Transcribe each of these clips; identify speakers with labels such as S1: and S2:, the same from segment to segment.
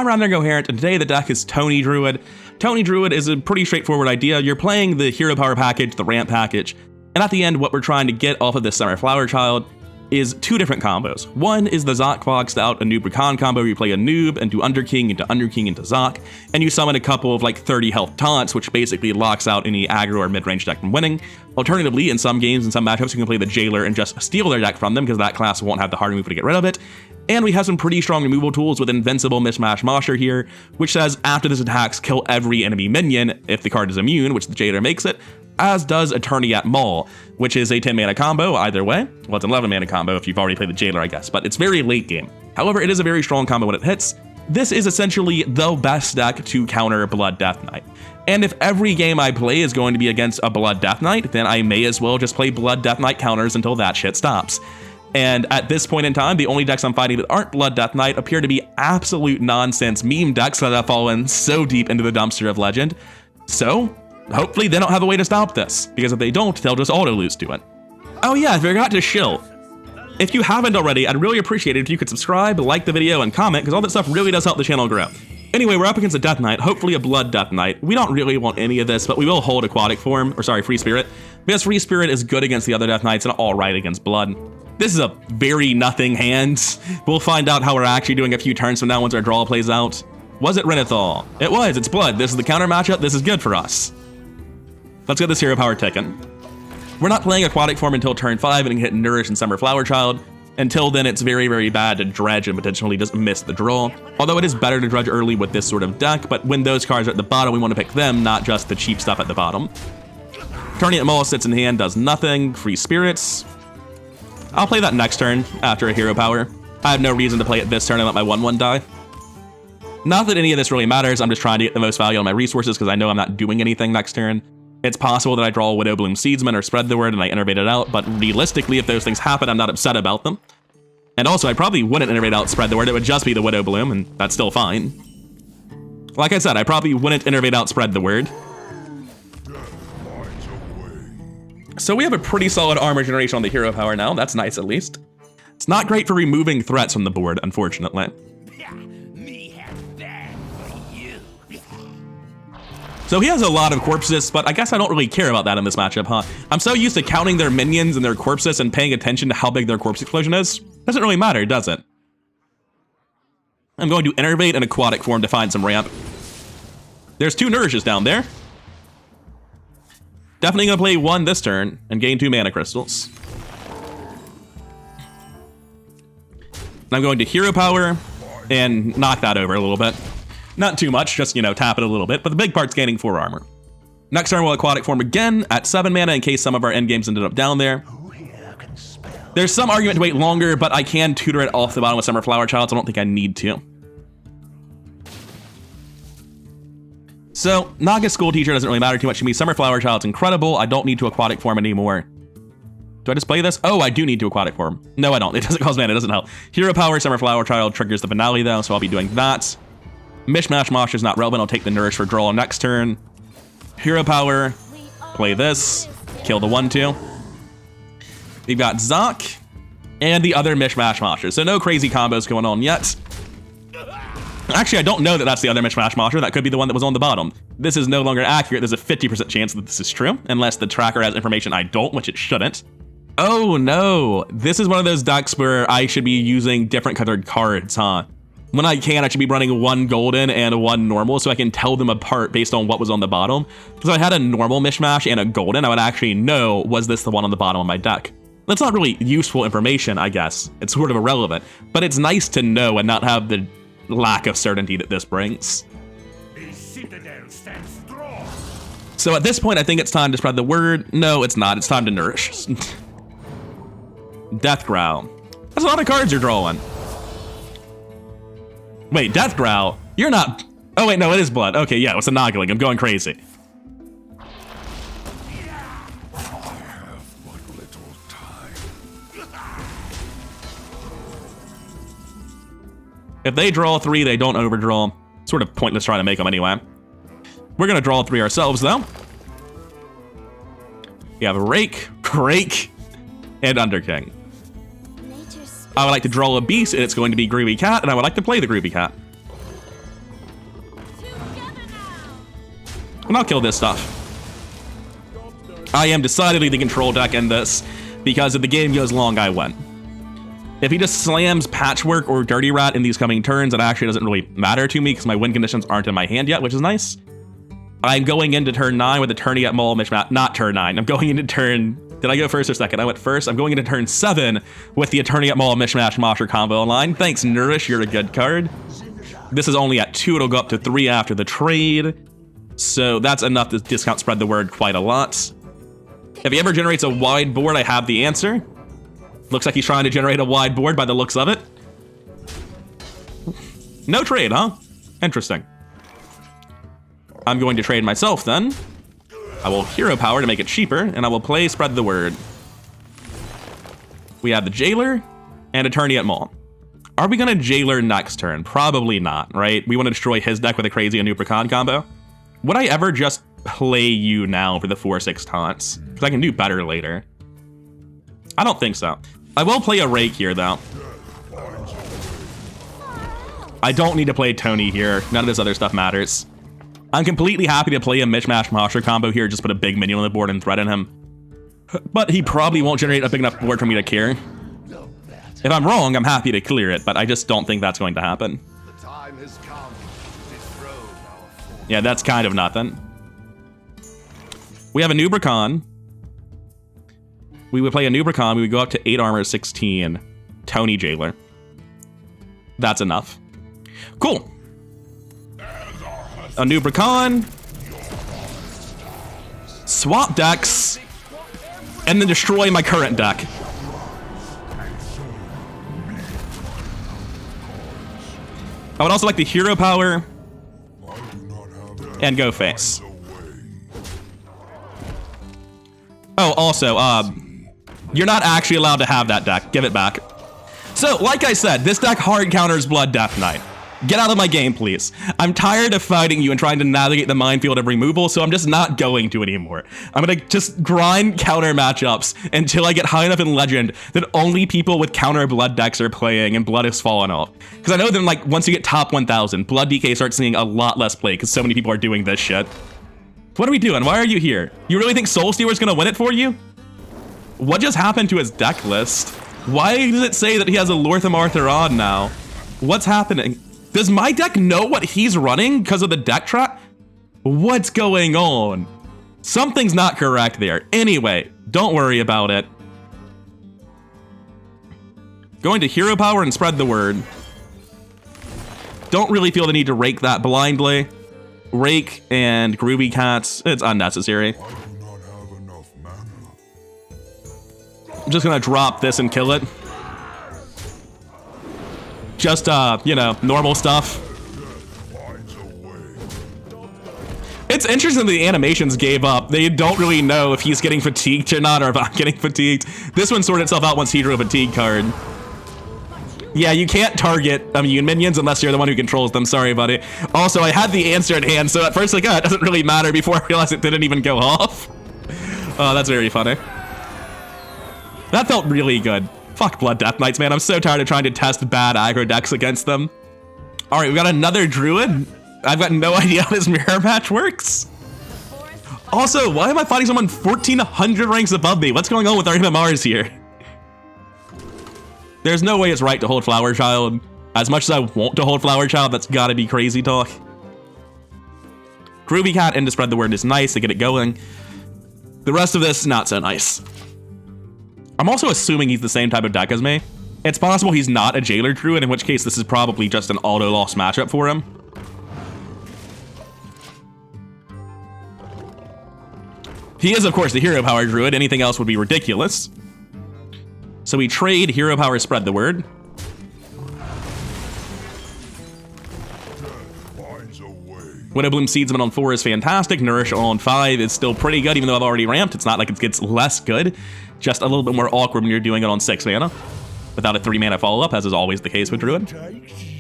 S1: I'm Ron Incoherent, and today the deck is Tony Druid. Tony Druid is a pretty straightforward idea. You're playing the hero power package, the ramp package, and at the end what we're trying to get off of this Summer Flowerchild is two different combos. One is the Zok Fogsnout Anub'Rekhan combo where you play Anub and do Underking into Zok, and you summon a couple of like 30 health taunts, which basically locks out any aggro or mid-range deck from winning. Alternatively, in some games, in some matchups, you can play the Jailer and just steal their deck from them because that class won't have the hard move to get rid of it. And we have some pretty strong removal tools with Invincible Mish-Mash Mosher here, which says after this attacks, kill every enemy minion if the card is immune, which the Jailer makes it, as does Attorney-at-Maw, which is a 10 mana combo either way. Well, it's an 11 mana combo if you've already played the Jailer, I guess, but it's very late game. However, it is a very strong combo when it hits. This is essentially the best deck to counter Blood Death Knight. And if every game I play is going to be against a Blood Death Knight, then I may as well just play Blood Death Knight counters until that shit stops. And at this point in time, the only decks I'm fighting that aren't Blood Death Knight appear to be absolute nonsense meme decks that have fallen so deep into the dumpster of Legend. So, hopefully they don't have a way to stop this, because if they don't, they'll just auto-lose to it. Oh yeah, I forgot to shill. If you haven't already, I'd really appreciate it if you could subscribe, like the video, and comment, because all that stuff really does help the channel grow. Anyway, we're up against a Death Knight, hopefully a Blood Death Knight. We don't really want any of this, but we will hold Aquatic Form, or sorry, Free Spirit, because Free Spirit is good against the other Death Knights and alright against Blood. This is a very nothing hand. We'll find out how we're actually doing a few turns from now once our draw plays out. Was it Renathal? It was, it's Blood. This is the counter matchup, this is good for us. Let's get this hero power ticking. We're not playing Aquatic Form until turn 5 and can hit Nourish and Summer Flowerchild. Until then, it's very, very bad to dredge and potentially just miss the draw. Although it is better to dredge early with this sort of deck, but when those cards are at the bottom, we want to pick them, not just the cheap stuff at the bottom. Attorney-at-Maw sits in hand, does nothing. Free Spirits. I'll play that next turn after a hero power. I have no reason to play it this turn and let my 1/1 die. Not that any of this really matters, I'm just trying to get the most value on my resources because I know I'm not doing anything next turn. It's possible that I draw a Widowbloom Seedsman or Spread the Word and I Innervate it out, but realistically, if those things happen, I'm not upset about them. And also, I probably wouldn't Innervate out Spread the Word, it would just be the Widowbloom, and that's still fine. Like I said, I probably wouldn't Innervate out Spread the Word. So we have a pretty solid armor generation on the hero power now, that's nice at least. It's not great for removing threats from the board, unfortunately. So he has a lot of corpses, but I guess I don't really care about that in this matchup, huh? I'm so used to counting their minions and their corpses and paying attention to how big their corpse explosion is. Doesn't really matter, does it? I'm going to Innervate an Aquatic Form to find some ramp. There's 2 Nourishes down there. Definitely gonna play 1 this turn and gain 2 mana crystals. And I'm going to hero power and knock that over a little bit. Not too much, just, you know, tap it a little bit, but the big part's gaining 4 armor. Next turn we'll Aquatic Form again at 7 mana in case some of our endgames ended up down there. There's some argument to wait longer, but I can tutor it off the bottom with Summer Flowerchild, so I don't think I need to. So, Naga School Teacher doesn't really matter too much to me. Summer Flowerchild's incredible. I don't need to Aquatic Form anymore. Do I just play this? Oh, I do need to Aquatic Form. No, I don't. It doesn't cost mana. It doesn't help. Hero Power, Summer Flowerchild triggers the finale, though, so I'll be doing that. Mish-Mash Mosher is not relevant. I'll take the Nourish for draw next turn. Hero Power. Play this. Kill the 1/2. We've got Zok and the other Mish-Mash Mosher. So no crazy combos going on yet. Actually, I don't know that that's the other Mish-Mash Mosher. That could be the one that was on the bottom. This is no longer accurate. There's a 50% chance that this is true, unless the tracker has information I don't, which it shouldn't. Oh no, this is one of those decks where I should be using different colored cards, huh? When I can, I should be running 1 golden and 1 normal so I can tell them apart based on what was on the bottom. Because if I had a normal Mish-Mash and a golden, I would actually know, was this the one on the bottom of my deck? That's not really useful information, I guess. It's sort of irrelevant, but it's nice to know and not have the lack of certainty that this brings. So at this point, I think it's time to spread the word. No, it's not. It's time to Nourish. Death Growl. That's a lot of cards you're drawing. Wait, Death Growl? You're not... Oh wait, no, it is Blood. Okay, yeah, it's a Noggling. I'm going crazy. If they draw 3, they don't overdraw. Sort of pointless trying to make them anyway. We're gonna draw 3 ourselves, though. We have Rake, and Underking. I would like to draw a beast, and it's going to be Groovy Cat, and I would like to play the Groovy Cat. And I'll kill this stuff. I am decidedly the control deck in this, because if the game goes long, I win. If he just slams Patchwork or Dirty Rat in these coming turns, it actually doesn't really matter to me because my win conditions aren't in my hand yet, which is nice. I'm going into turn 9 with Attorney-at-Maw Mish-Mash, not turn 9. I'm going into turn, did I go first or second? I went first. I'm going into turn 7 with the Attorney-at-Maw Mish-Mash Mosher combo online. Thanks, Nourish, you're a good card. This is only at 2, it'll go up to 3 after the trade. So that's enough to discount spread the word quite a lot. If he ever generates a wide board, I have the answer. Looks like he's trying to generate a wide board by the looks of it. No trade, huh? Interesting. I'm going to trade myself then. I will hero power to make it cheaper, and I will play spread the word. We have the Jailer and Attorney-at-Maw. Are we gonna Jailer next turn? Probably not, right? We want to destroy his deck with a crazy Anub'Rekhan combo. Would I ever just play you now for the 4/6 taunts? Because I can do better later. I don't think so. I will play a Rake here, though. I don't need to play Tony here. None of this other stuff matters. I'm completely happy to play a Mish-Mash Mosher combo here, just put a big minion on the board and threaten him. But he probably won't generate a big enough board for me to care. If I'm wrong, I'm happy to clear it, but I just don't think that's going to happen. Yeah, that's kind of nothing. We have Anub'Rekhan. We would play Anub'Rekhan, we would go up to 8 armor, 16. Tony Jailer. That's enough. Cool. Anub'Rekhan. Swap decks. And then destroy my current deck. I would also like the hero power. And go face. Oh, also, you're not actually allowed to have that deck. Give it back. So, like I said, this deck hard counters Blood Death Knight. Get out of my game, please. I'm tired of fighting you and trying to navigate the minefield of removal, so I'm just not going to anymore. I'm gonna just grind counter matchups until I get high enough in Legend that only people with counter Blood decks are playing and Blood has fallen off. Because I know that, like, once you get top 1000, Blood DK starts seeing a lot less play because so many people are doing this shit. What are we doing? Why are you here? You really think Soulstealer's gonna win it for you? What just happened to his deck list? Why does it say that he has a Lortham Arthur on now? What's happening? Does my deck know what he's running because of the deck trap? What's going on? Something's not correct there. Anyway, don't worry about it. Going to hero power and spread the word. Don't really feel the need to rake that blindly. Rake and Groovy Cats, it's unnecessary. I'm just gonna drop this and kill it. Just, you know, normal stuff. It's interesting that the animations gave up. They don't really know if he's getting fatigued or not, or if I'm getting fatigued. This one sorted itself out once he drew a fatigue card. Yeah, you can't target immune minions unless you're the one who controls them. Sorry, buddy. Also, I had the answer at hand, so at first, like, it doesn't really matter before I realized it didn't even go off. Oh, that's very funny. That felt really good. Fuck Blood Death Knights, man. I'm so tired of trying to test bad aggro decks against them. All right, we got another Druid. I've got no idea how this mirror match works. Also, why am I fighting someone 1400 ranks above me? What's going on with our MMRs here? There's no way it's right to hold Flowerchild. As much as I want to hold Flowerchild, that's gotta be crazy talk. Groovy Cat and to spread the word is nice to get it going. The rest of this, not so nice. I'm also assuming he's the same type of deck as me. It's possible he's not a Jailer Druid, in which case this is probably just an auto-loss matchup for him. He is, of course, the Hero Power Druid. Anything else would be ridiculous. So we trade Hero Power, spread the word. Widowbloom Seedsman on 4 is fantastic. Nourish on 5 is still pretty good, even though I've already ramped. It's not like it gets less good. Just a little bit more awkward when you're doing it on 6 mana. Without a 3 mana follow-up, as is always the case with Druid.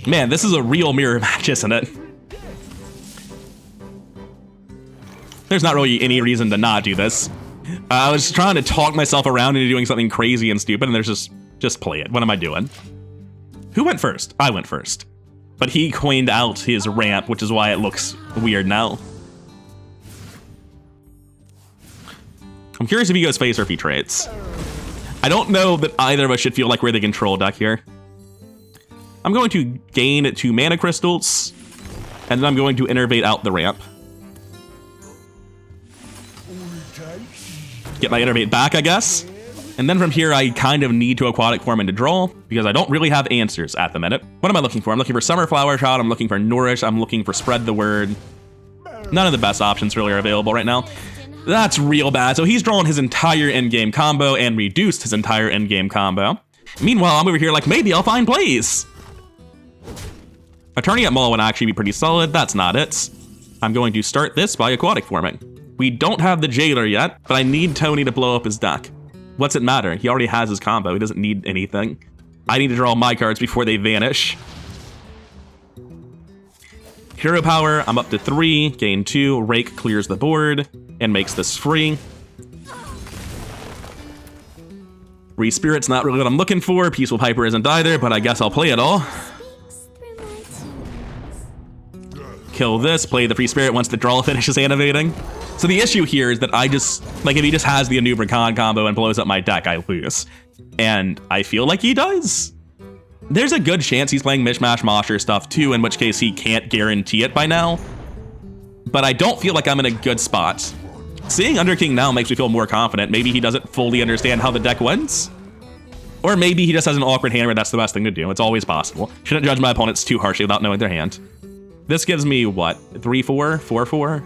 S1: Man, this is a real mirror match, isn't it? There's not really any reason to not do this. I was trying to talk myself around into doing something crazy and stupid, and there's just play it. What am I doing? Who went first? I went first. But he coined out his ramp, which is why it looks weird now. I'm curious if he goes face or if he trades. I don't know that either of us should feel like we're the control deck here. I'm going to gain 2 mana crystals, and then I'm going to Innervate out the ramp. Get my Innervate back, I guess. And then from here, I kind of need to Aquatic Form into draw, because I don't really have answers at the minute. What am I looking for? I'm looking for Summer Flowerchild, I'm looking for Nourish, I'm looking for Spread the Word. None of the best options really are available right now. That's real bad. So he's drawn his entire endgame combo and reduced his entire endgame combo. Meanwhile, I'm over here like, maybe I'll find plays. Attorney-at-Maw would actually be pretty solid. That's not it. I'm going to start this by Aquatic Forming. We don't have the Jailer yet, but I need Tony to blow up his deck. What's it matter? He already has his combo. He doesn't need anything. I need to draw my cards before they vanish. Hero power, I'm up to 3, gain 2, Rake clears the board, and makes this free. Respirit's not really what I'm looking for, Peaceful Piper isn't either, but I guess I'll play it all. Kill this, play the Free Spirit once the draw finishes animating. So the issue here is that I just, like, if he just has the Anub'Rekhan combo and blows up my deck, I lose. And I feel like he does. There's a good chance he's playing Mish-Mash Mosher stuff too, in which case he can't guarantee it by now. But I don't feel like I'm in a good spot. Seeing Underking now makes me feel more confident. Maybe he doesn't fully understand how the deck wins. Or maybe he just has an awkward hand where that's the best thing to do. It's always possible. Shouldn't judge my opponents too harshly without knowing their hand. This gives me, what, 3-4? 4-4?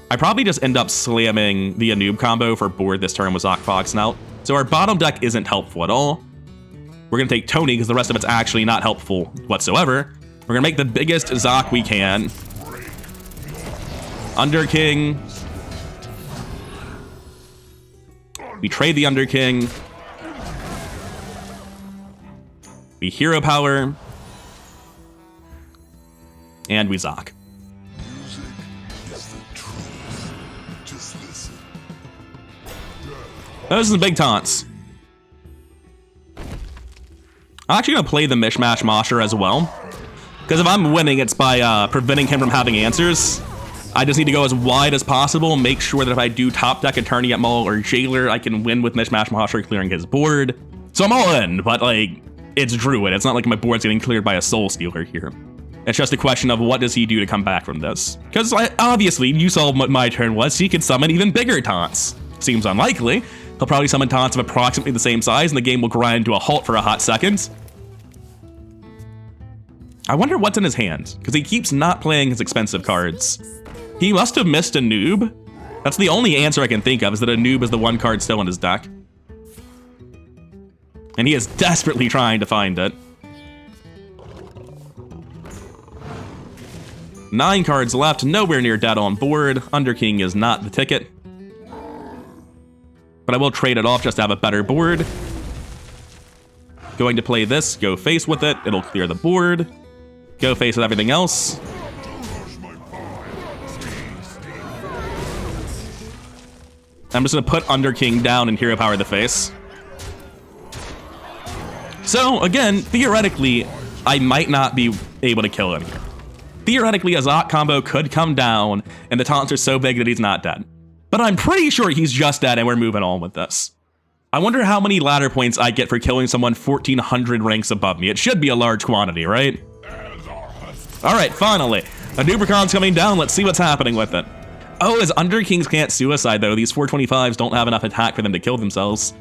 S1: I probably just end up slamming the Anub combo for board this turn with Zok Fogsnout. So our bottom deck isn't helpful at all. We're gonna take Tony because the rest of it's actually not helpful whatsoever. We're gonna make the biggest Zok we can. Underking. We trade the Underking. We hero power. And we Zok. Those are the big taunts. I'm actually gonna play the Mish-Mash Mosher as well. Because if I'm winning, it's by preventing him from having answers. I just need to go as wide as possible, make sure that if I do top deck Attorney-at-Maw or Jailer, I can win with Mish-Mash Mosher clearing his board. So I'm all in, but like, it's Druid. It's not like my board's getting cleared by a Soul Stealer here. It's just a question of what does he do to come back from this. Because obviously, you saw what my turn was, he could summon even bigger taunts. Seems unlikely. He'll probably summon taunts of approximately the same size, and the game will grind to a halt for a hot second. I wonder what's in his hand, because he keeps not playing his expensive cards. He must have missed a noob. That's the only answer I can think of, is that a noob is the one card still in his deck. And he is desperately trying to find it. 9 cards left, nowhere near dead on board. Underking is not the ticket. But I will trade it off just to have a better board. Going to play this, go face with it, it'll clear the board. Go face with everything else. I'm just gonna put Underking down and hero power the face. So again, theoretically, I might not be able to kill him here. Theoretically, a Zok combo could come down, and the taunts are so big that he's not dead. But I'm pretty sure he's just dead, and we're moving on with this. I wonder how many ladder points I get for killing someone 1,400 ranks above me. It should be a large quantity, right? Alright, finally. Anub'Rekhan's coming down, let's see what's happening with it. Oh, his Underkings can't suicide, though. These 425s don't have enough attack for them to kill themselves.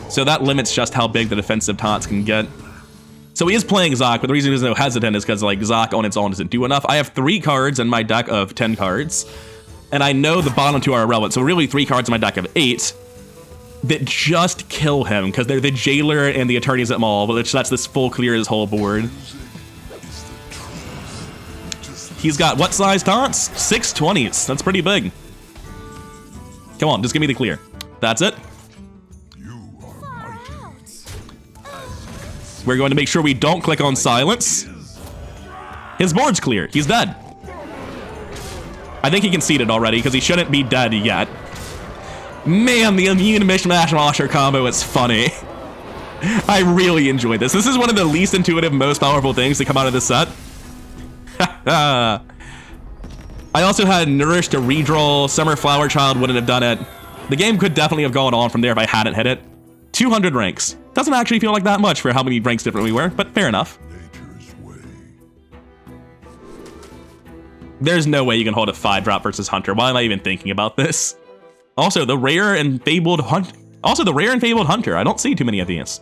S1: So that limits just how big the defensive taunts can get. So he is playing Zok, but the reason he's so hesitant is because like Zok on its own doesn't do enough. I have 3 cards in my deck of 10 cards, and I know the bottom 2 are irrelevant, so really 3 cards in my deck of 8 that just kill him, because they're the Jailer and the Attorneys-at-Maw, which that's this full clear his whole board. He's got what size taunts? 620s. That's pretty big. Come on, just give me the clear. That's it. We're going to make sure we don't click on silence. His board's clear. He's dead. I think he conceded already because he shouldn't be dead yet. Man, the immune Mish-Mash Mosher combo is funny. I really enjoyed this. This is one of the least intuitive, most powerful things to come out of this set. I also had Nourish to redraw. Summer Flowerchild wouldn't have done it. The game could definitely have gone on from there if I hadn't hit it. 200 ranks. Doesn't actually feel like that much for how many ranks different we were, but fair enough. There's no way you can hold a 5-drop versus Hunter. Why am I even thinking about this? Also, the rare and fabled Hunter. I don't see too many of these.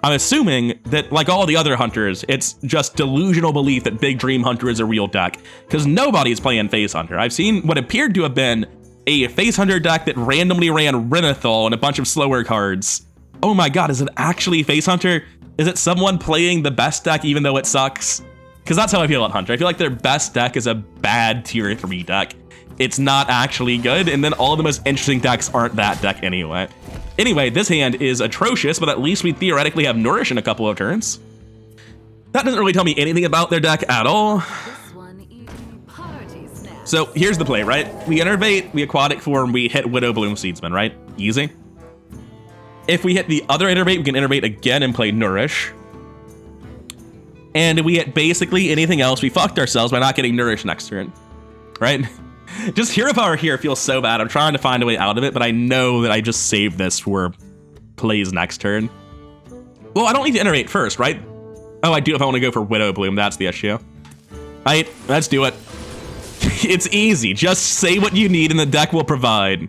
S1: I'm assuming that, like all the other Hunters, it's just delusional belief that Big Dream Hunter is a real deck, because nobody's playing Face Hunter. I've seen what appeared to have been a Face Hunter deck that randomly ran Renathal and a bunch of slower cards. Oh my god, is it actually Face Hunter? Is it someone playing the best deck even though it sucks? Because that's how I feel about Hunter. I feel like their best deck is a bad tier 3 deck. It's not actually good, and then all the most interesting decks aren't that deck anyway. Anyway, this hand is atrocious, but at least we theoretically have Nourish in a couple of turns. That doesn't really tell me anything about their deck at all. So here's the play, right? We Innervate, we Aquatic Form, we hit Widowbloom Seedsman, right? Easy. If we hit the other Innervate, we can Innervate again and play Nourish. And if we hit basically anything else, we fucked ourselves by not getting Nourish next turn, right? Just Hero Power here feels so bad. I'm trying to find a way out of it, but I know that I just saved this for plays next turn. Well, I don't need to Innervate first, right? Oh, I do if I want to go for Widowbloom. That's the issue. All right, let's do it. It's easy. Just say what you need and the deck will provide.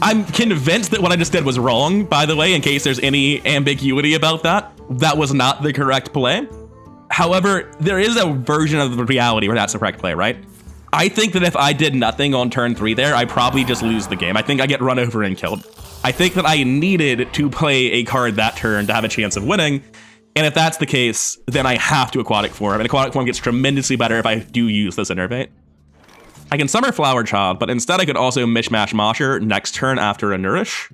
S1: I'm convinced that what I just did was wrong, by the way, in case there's any ambiguity about that. That was not the correct play. However, there is a version of the reality where that's the correct play, right? I think that if I did nothing on turn 3 there, I probably just lose the game. I think I get run over and killed. I think that I needed to play a card that turn to have a chance of winning. And if that's the case, then I have to Aquatic Form. And Aquatic Form gets tremendously better if I do use this Innervate. I can summon Flowerchild, but instead I could also Mish-Mash Mosher next turn after a Nourish.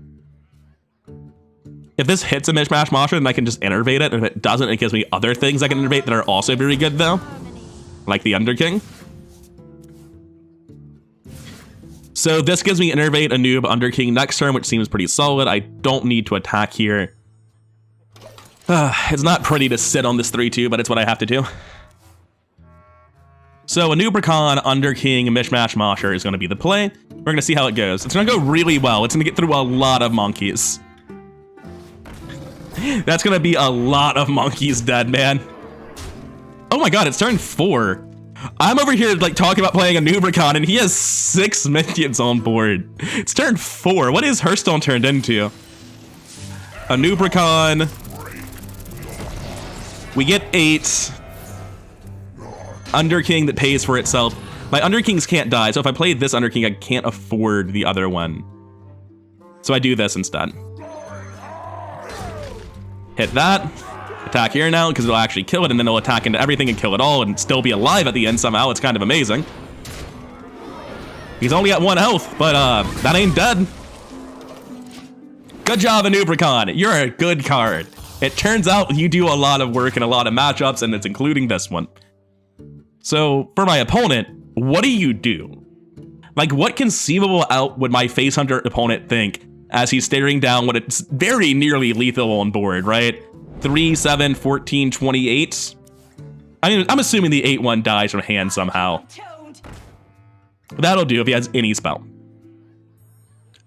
S1: If this hits a Mish-Mash Mosher, then I can just Innervate it. And if it doesn't, it gives me other things I can Innervate that are also very good though. Like the Underking. So this gives me Innervate, Anub, Underking next turn, which seems pretty solid. I don't need to attack here. It's not pretty to sit on this 3-2, but it's what I have to do. So Anub'Rekhan, Underking, Mish-Mash Mosher is going to be the play. We're going to see how it goes. It's going to go really well. It's going to get through a lot of monkeys. That's going to be a lot of monkeys dead, man. Oh my god, it's turn 4. I'm over here like talking about playing Anub'Rekhan, and he has 6 minions on board. It's turn 4. What is Hearthstone turned into? Anub'Rekhan. We get 8. Underking that pays for itself. My Underkings can't die, so if I play this Underking, I can't afford the other one. So I do this instead. Hit that. Attack here now, because it'll actually kill it, and then it'll attack into everything and kill it all, and still be alive at the end somehow. It's kind of amazing. He's only at 1 health, but that ain't dead. Good job, Anub'Rekhan. You're a good card. It turns out you do a lot of work in a lot of matchups, and it's including this one. So, for my opponent, what do you do? Like, what conceivable out would my Face Hunter opponent think as he's staring down what it's very nearly lethal on board, right? 3, 7, 14, 28. I mean, I'm assuming the 8-1 dies from hand somehow. That'll do if he has any spell.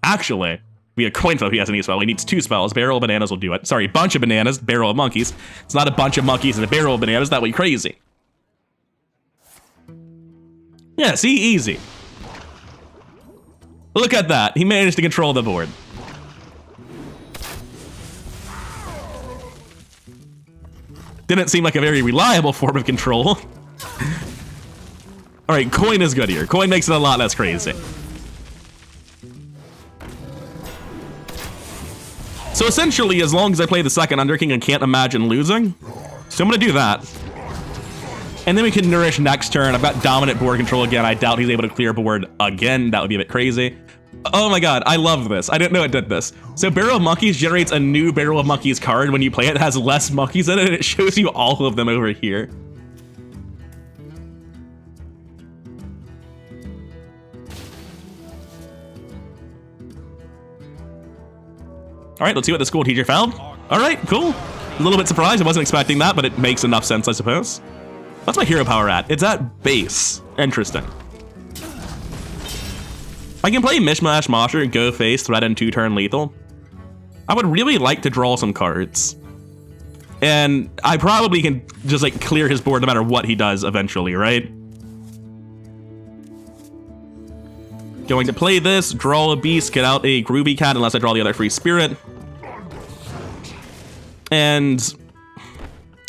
S1: Actually, we have coin flip if he has any spell. He needs 2 spells. Barrel of bananas will do it. Sorry, bunch of bananas, barrel of monkeys. It's not a bunch of monkeys and a barrel of bananas. That would be crazy. Yeah, see, easy. Look at that. He managed to control the board. Didn't seem like a very reliable form of control. All right, coin is good here. Coin makes it a lot less crazy. So essentially, as long as I play the second Underking, I can't imagine losing. So I'm gonna do that. And then we can Nourish next turn. I've got dominant board control again. I doubt he's able to clear board again. That would be a bit crazy. Oh my god, I love this. I didn't know it did this. So Barrel of Monkeys generates a new Barrel of Monkeys card when you play it. It has less monkeys in it, and it shows you all of them over here. All right, let's see what the school teacher found. All right, cool. A little bit surprised. I wasn't expecting that, but it makes enough sense, I suppose. What's my hero power at? It's at base. Interesting. I can play Mish-Mash Mosher, go face, threaten 2-turn lethal. I would really like to draw some cards. And I probably can just like clear his board no matter what he does eventually, right? Going to play this, draw a beast, get out a Groovy Cat unless I draw the other free spirit. And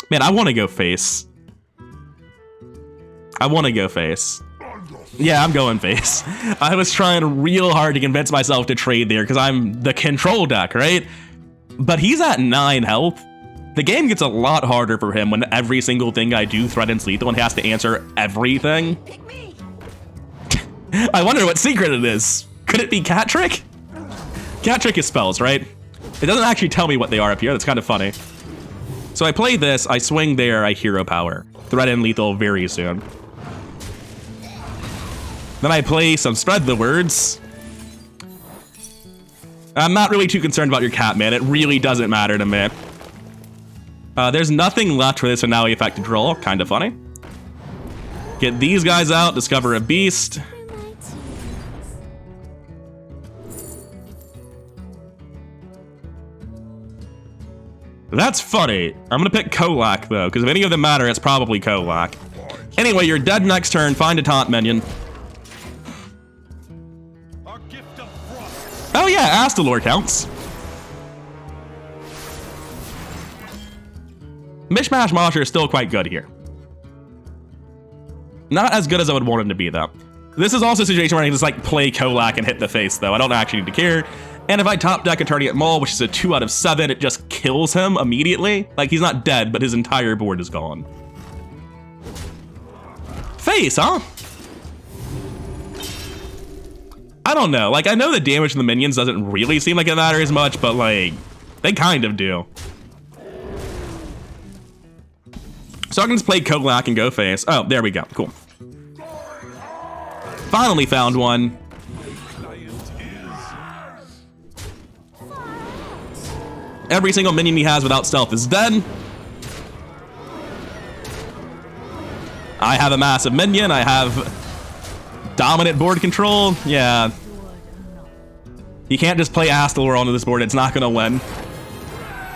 S1: man, I want to go face. I want to go face. Yeah, I'm going face. I was trying real hard to convince myself to trade there because I'm the control deck, right? But he's at 9 health. The game gets a lot harder for him when every single thing I do threatens lethal and he has to answer everything. I wonder what secret it is. Could it be Cat Trick? Cat Trick is spells, right? It doesn't actually tell me what they are up here. That's kind of funny. So I play this, I swing there, I hero power. Threaten lethal very soon. Then I play some Spread the Words. I'm not really too concerned about your cat, man. It really doesn't matter to me. There's nothing left for this finale effect to draw. Kind of funny. Get these guys out, discover a beast. That's funny. I'm gonna pick Kolak though, because if any of them matter, it's probably Kolak. Anyway, you're dead next turn. Find a taunt minion. Oh yeah, Astalor counts. Mish-Mash Mosher is still quite good here. Not as good as I would want him to be though. This is also a situation where I can just like play Kolak and hit the face though. I don't actually need to care. And if I top deck Attorney-at-Maw, which is a 2 out of 7, it just kills him immediately. Like he's not dead, but his entire board is gone. Face, huh? I don't know. Like I know the damage from the minions doesn't really seem like it matters much, but like they kind of do. So I can just play Kolak and go face. Oh, there we go. Cool. Finally found one. Every single minion he has without stealth is dead. I have a massive minion. I have dominant board control. Yeah. You can't just play Astalor onto this board. It's not going to win.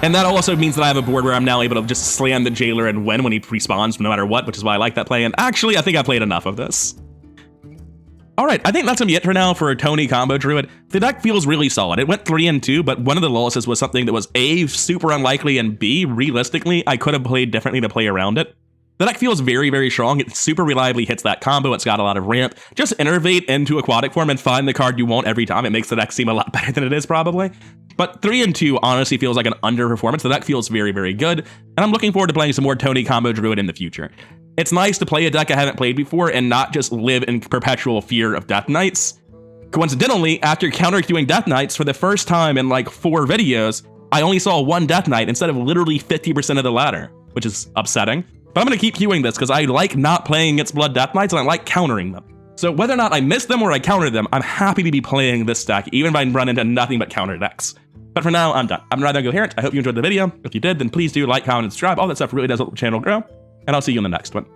S1: And that also means that I have a board where I'm now able to just slam the Jailer and win when he respawns no matter what, which is why I like that play. And actually, I think I played enough of this. All right, I think that's gonna be it for now for a Tony combo Druid. The deck feels really solid. It went 3-2, but one of the losses was something that was A, super unlikely, and B, realistically, I could have played differently to play around it. The deck feels very, very strong. It super reliably hits that combo. It's got a lot of ramp. Just Innervate into Aquatic Form and find the card you want every time. It makes the deck seem a lot better than it is, probably. But 3-2 honestly feels like an underperformance. The deck feels very, very good, and I'm looking forward to playing some more Tony combo Druid in the future. It's nice to play a deck I haven't played before and not just live in perpetual fear of Death Knights. Coincidentally, after counter-queuing Death Knights for the first time in like 4 videos, I only saw 1 Death Knight instead of literally 50% of the ladder, which is upsetting. But I'm gonna keep queuing this because I like not playing against Blood Death Knights and I like countering them. So whether or not I miss them or I counter them, I'm happy to be playing this deck, even if I run into nothing but counter decks. But for now, I'm done. I'm rather Incoherent. I hope you enjoyed the video. If you did, then please do like, comment, and subscribe. All that stuff really does help the channel grow. And I'll see you in the next one.